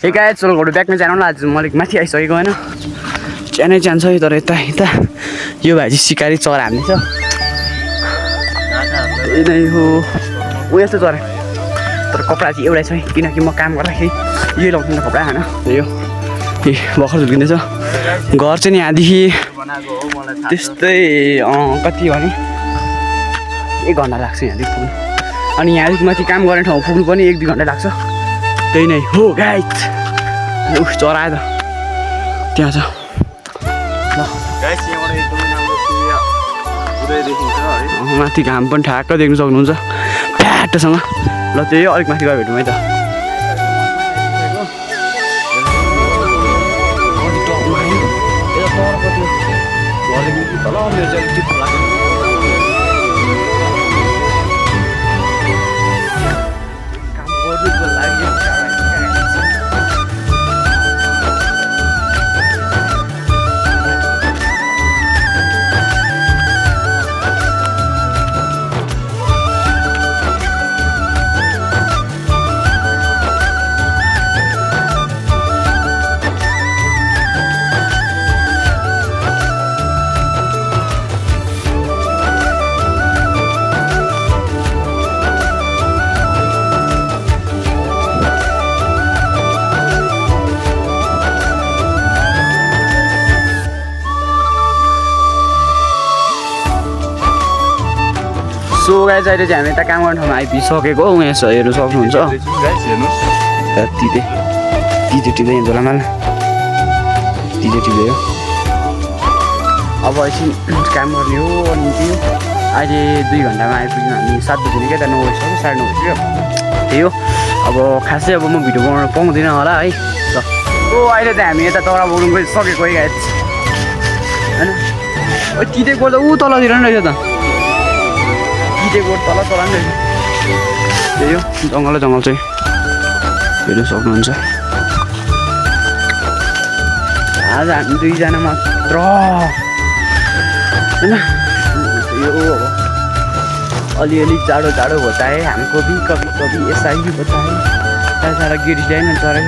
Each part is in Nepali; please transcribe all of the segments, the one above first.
गाइस चलो घोडो ब्याकमा जानु ल आज म अलिक माथि आइसकेको होइन च्यानै जान्छ तर यता यता यो भाइ चाहिँ सिकारी चरा हान्ने छ यही नै हो ऊ यस्तो चरा तर कपडा चाहिँ एउटै छ किनकि म काम गर्दाखेरि यही लाउँछु नि त कपडा होइन यो भर्खर झुल्किँदैछ घर चाहिँ नि यहाँदेखि त्यस्तै कति भने 1 घन्टा लाग्छ यहाँदेखि पुग्नु अनि यहाँदेखि माथि काम गर्ने ठाउँ पुग्नु पनि 1-2 घन्टा लाग्छ त्यही नै हो गाइस चरा आयो त त्यहाँ छ ल माथि घाम पनि ठ्याक्क देख्नु सक्नुहुन्छ फ्याटसँग ल त्यही अलिक माथि गएर भेटौँ है त सो गाइस अहिले चाहिँ हामी यता काम गर्ने ठाउँमा आइपुगिसकेको यहाँ हेर्नु सक्नुहुन्छ टिँदै झोलामा टिँदै अब एकछिन काम गर्ने हो अनि त्यो अहिले 2 घन्टामा आइपुग्यौँ हामी 7 बजी क्या त 9 बजिसक्यो 9:30 बजिसक्यो त्यही हो अब खासै अब म भिडियो बनाउन पाउँदिनँ होला है ल ओ अहिले चाहिँ हामी यता तरा बोल्नु गइसकेको है गाइस होइन टिँदै गोल त ऊ तलतिर नि रहेछ त तल नि रहेछ त्यही हो जङ्गल चाहिँ हेर्नु सक्नुहुन्छ आज हामी 2 जना मात्र होइन यो अब अलिअलि जाडो बताए हमको भी कभी ऐसा ही बताए सारा गिरी जाए ना चरा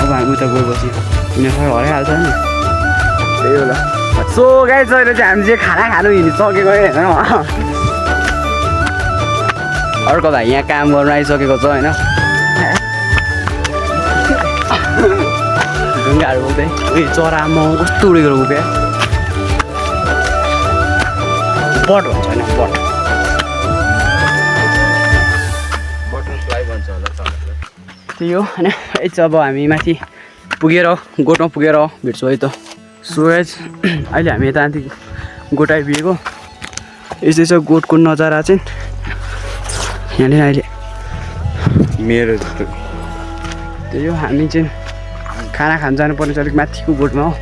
अब हामी उता गएपछि उनीहरू हराइहाल्छ नि त्यही होला सो गाइस अहिले चाहिँ हामी चाहिँ खाना खानु हिँडिसकेको होइन अर्को भाइ यहाँ काम गर्नु आइसकेको छ होइन ढुङ्गाहरू बोक्दै उयो चरामा कस्तो उडेको बोक्यो बट भन्छ होइन बटरफ्लाई भन्छ होला त्यही हो होइन यही चाहिँ अब हामी माथि पुगेर गोठमा पुगेर भेट्छौँ है त सो गाइस अहिले हामी यता गोठ आइपुगेको यस्तै छ गोठको नजारा चाहिँ यहाँनिर अहिले मेरो त्यही हो हामी चाहिँ खाना खान जानुपर्ने चाहिँ अलिक माथिको गोठमा हो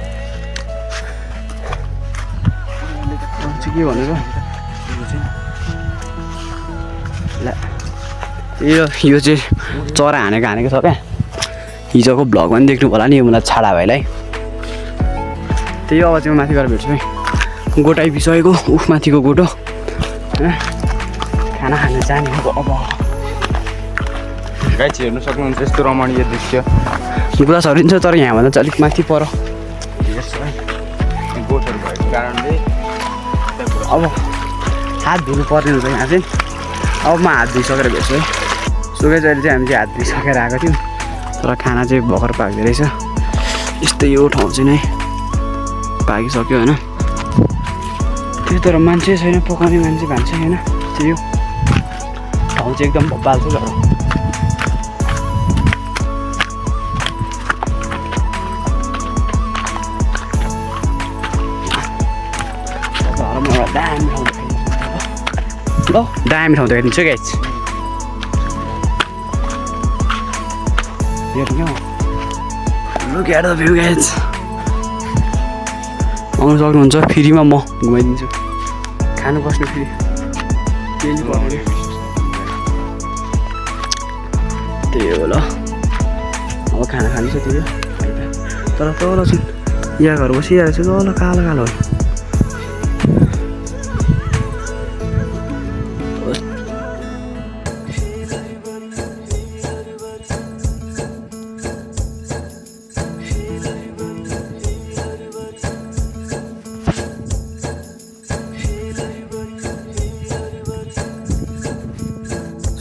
के भनेर ल यो चाहिँ चरा हानेको छ क्या हिजोको भ्लगमा पनि देख्नु होला नि यो मलाई छाडा भाइलाई त्यही अब चाहिँ म माथि गएर भेट्छु है गोठ आइपुगिसकेको उफ माथिको गोठ हो होइन खाना खान जाने अब गाइस हेर्नु सक्नुहुन्छ यस्तो रमणीय दृश्य पुरा सरिन्छ तर यहाँभन्दा चाहिँ अलिक माथि पर गोठहरू भएको कारणले अब हात धुनु पर्ने हुन्छ यहाँ चाहिँ अब म हात धुइसकेर भेट्छु है सो गाइस अहिले चाहिँ हामी चाहिँ हात धुइसकेर आएको थियौँ तर खाना चाहिँ भर्खर पाक्दो रहेछ यस्तै यो ठाउँ चाहिँ नै पाकिसक्यो होइन त्यो तर मान्छे छैन पकाउने मान्छे भान्छ होइन त्यो ठाउँ चाहिँ एकदम बब्बाल छ तर दामी ठाउँ देखाइदिन्छु guys look at the view guys आउनु सक्नुहुन्छ फ्रीमा म घुमाइदिन्छु खानु बस्नु फ्री केही पर्दैन त्यही हो ल अब खाना खानु छ त्यही तर तल चाहिँ यहाँ घर बसिरहेको छ तल कालो कालो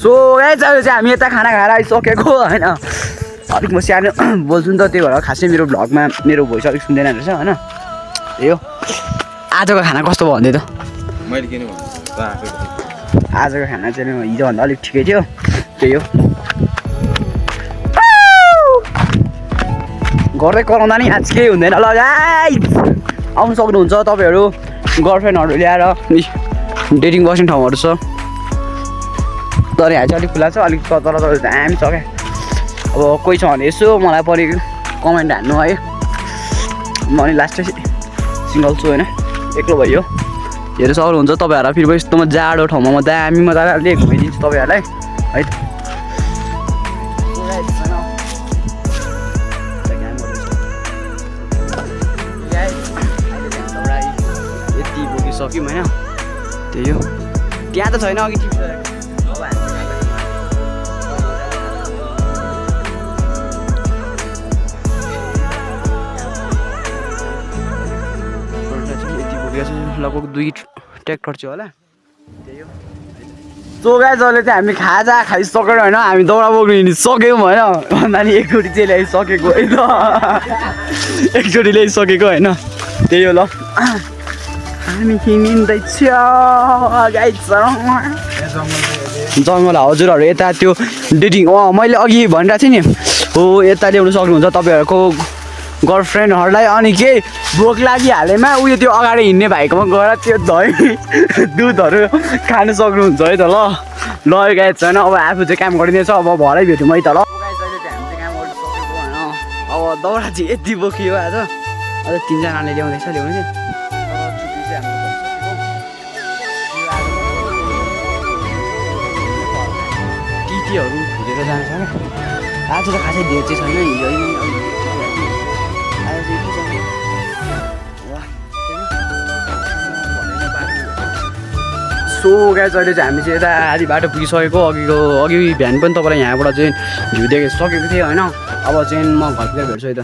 सो गाइस अहिले चाहिँ हामी यता खाना खाएर आइसकेको होइन अलिक म सानो बोल्छु नि त त्यही भएर खासै मेरो भ्लगमा मेरो भोइस अलिक सुन्दैन रहेछ होइन त्यही हो आजको खाना कस्तो भयो भन्दै त मैले किन भन्नु आजको खाना चाहिँ हिजोभन्दा अलिक ठिकै थियो त्यही हो गर्दै कराउँदा नि आज केही हुँदैन ल गाइस आउनु सक्नुहुन्छ तपाईँहरू गर्लफ्रेन्डहरू ल्याएर डेटिङ बस्ने ठाउँहरू छ तर यहाँ चाहिँ अलिक खुला छ अलिक तर दामी छ क्या अब कोही छ भने यसो मलाई पनि कमेन्ट हान्नु है म नि लास्टै सिङ्गल छु होइन एक्लो भयो हेर्नु सक्नुहुन्छ तपाईँहरूलाई फेरि यस्तोमा जाडो ठाउँमा म दामी मजाले घुमाइदिन्छु तपाईँहरूलाई है त यति बोकिसक्यौँ होइन त्यही हो त्यहाँ त छैन अघि टिभी लगभग 2 ट्र्याक्टर थियो होला त्यही हो सो गाइस अहिले चाहिँ हामी खाजा खाइसकेर होइन हामी दौडा बोक्नु हिँडिसक्यौँ होइन भन्दा नि एकचोटि चाहिँ ल्याइसकेको है त एकचोटि ल्याइसकेको होइन त्यही हो ल हामी हिँड्दैछ गाइस जङ्गल हजुरहरू यता त्यो डेटिङ मैले अघि भनिरहेको थिएँ नि हो यता ल्याउनु सक्नुहुन्छ तपाईँहरूको गर्लफ्रेन्डहरूलाई अनि केही भोक लागिहालेमा उयो त्यो अगाडि हिँड्ने भाइकोमा गएर त्यो दही दुधहरू खानु सक्नुहुन्छ है त ल गाइस छैन अब आफू चाहिँ काम गरिदिएछ अब भरै भेट्यौँ है त ल अब दौडा चाहिँ यति बोकियो आज अझ 3जनाले ल्याउँदैछ ल्याउने टिटीहरू खोजेर जान्छ क्या आज त खासै धेर चाहिँ छैन हिजो सो गाइस अहिले चाहिँ हामी चाहिँ यता आधी बाटो पुगिसकेको अघि बिहान पनि तपाईँलाई यहाँबाट चाहिँ भ्यू देखिसकेको थिएँ होइन अब चाहिँ म घरतिर भेट्छु है त